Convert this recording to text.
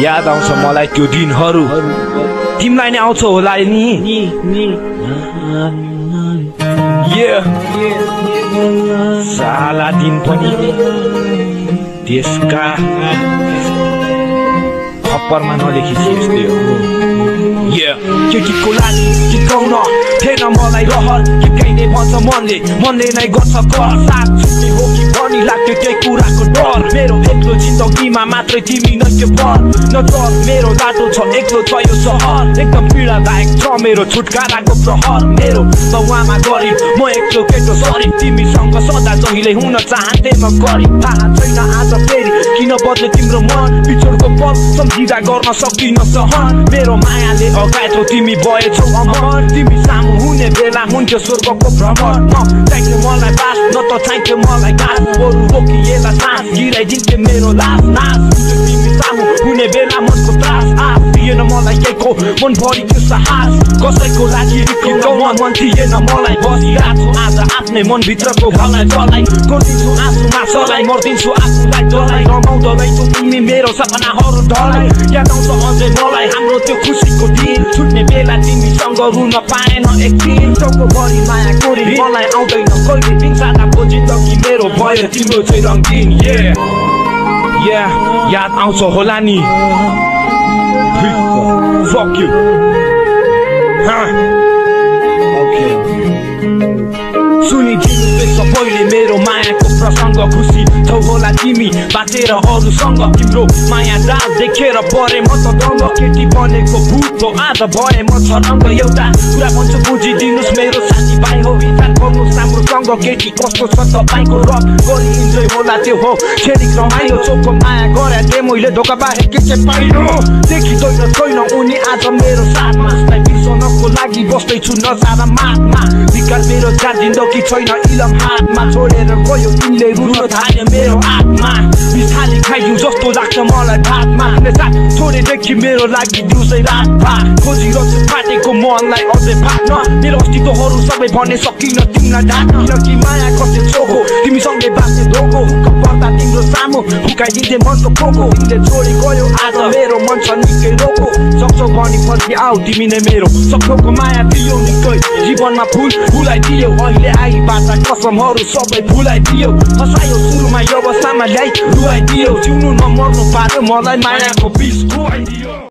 याद आउँछ मलाई त्यो दिनहरू तिमीलाई नै आउँछ होला नि साला दिन पनि त्यसका खप्परमा नलेखिन्छ यस्तै हो केटीको लागि चिकाउन थिएन मलाई रहर हिर्काइने भन्छ मनले नै गर्छ कर साथ छुट्ने हो कि भनी लाग्थ्यो त्यही कुराको डर मेरो एक्लो जिन्दगीमा मात्रै तिमी नै त्यो पर नजर मेरो बाटो छ एक्लो छ यो सहर एकदम पीडादायक छ मेरो छुटकाराको प्रहर मेरो बाउआमा गरिब म एक्लो केटो सरी तिमीसँग सदा जहिले हुन चाहन्थे म गरिब थाहा छैन आज फेरि किन बद्ल्यो तिम्रो मन बिछोडको पल सम्झिँदा गर्न सक्दिन सहन मेरो मायाले अगाएको तिमी भएछौ अमर तिमी सामु हुने बेला हुन्थ्यो स्वर्गको भ्रमण चाहिन्थ्यो मलाई बास न त चाहिन्थ्यो मलाई घाँस बरु रोकिएला सास गिराइदिन्थ्यो मेरो लास नास तिमी सामु हुने बेला मनको त्रास आस थिएन मलाई केहीको मनभरि त्यो साहस कसैको लागि मन थिएन मलाई बसिरहेको छु आज आफ्नै मनभित्रको भावना जलाई गरिदिन्छु आँसुमा सलाई मर्दिन्छु आफूलाई जलाई रमाउँदै छु तिमी मेरो सपनाहरू ढलाई याद आउँछ अझै मलाई हाम्रो त्यो खुसीको दिन छुट्ने बेला तिमीसँग रुन पाएन एकदिन चौको भरि माया कोरी मलाई आउँदैन कहिले दिन सादाको जिन्दगी मेरो भयो तिम्रो चाहिँ रङ्गीन याद आउँछ होला नि Fuck you सुनिदिनु बेस पहिले मेरो मायाको प्रसङ्ग खुसी छौ होला तिमी बाँचेर अरूसँग तिम्रो माया जाल देखेर परे म त दङ्ग केटी बनेको भूत हो आज भए म छरङ्ग एउटा कुरा भन्छु बुझिदिनुस् मेरो साथी भाइ हो विचार गर्नुहोस् राम्रोसँग केटी कस्तो छ तपाईँको रक गरी इन्जोय होला त्यो हो खेलिक रमाइलो चोखो माया गरे थिएँ मैले धोका बाहेक के चाहिँ पाइनो देखिँदैन छैन उनी आज मेरो साथमा बिर्सनको लागि बस्दैछु नजारा माथमा विकार मेरो जिन्दगी छैन इलम हातमा छोडेर गयो तिमीले रुन थाल्यो मेरो आत्मा बिस्तारै खाइदिउ जस्तो लाग्छ मलाई भातमा छोडेदेखि मेरो लागि दिउँसै रात भात खोजिरहेछु फाटेको मनलाई अझै भाग्न मेरो अस्तित्वहरू सबै भन्ने सकिन तिमीलाई ढाक्न किनकि माया कति चोखो तिमीसँगै बाँच्ने धोको पर्दा तिम्रो सामु फुकाइदिन्थे मनको पोको तिमीले छोडी गयो आज मेरो मन छ निकै रोको सक्छौ भनी फर्की आऊ तिमी नै मेरो सक्छौको माया दियो निकै जीवनमा फुलाइदियो अहिले आई बाटा कसमहरू सबै भुलाइदियो फसायो सुरुमा यो अवस्थामा ल्याइ रुवाइदियो जिउनु नमर्नु पार्यो मलाई मायाको बिस खुवाइदियो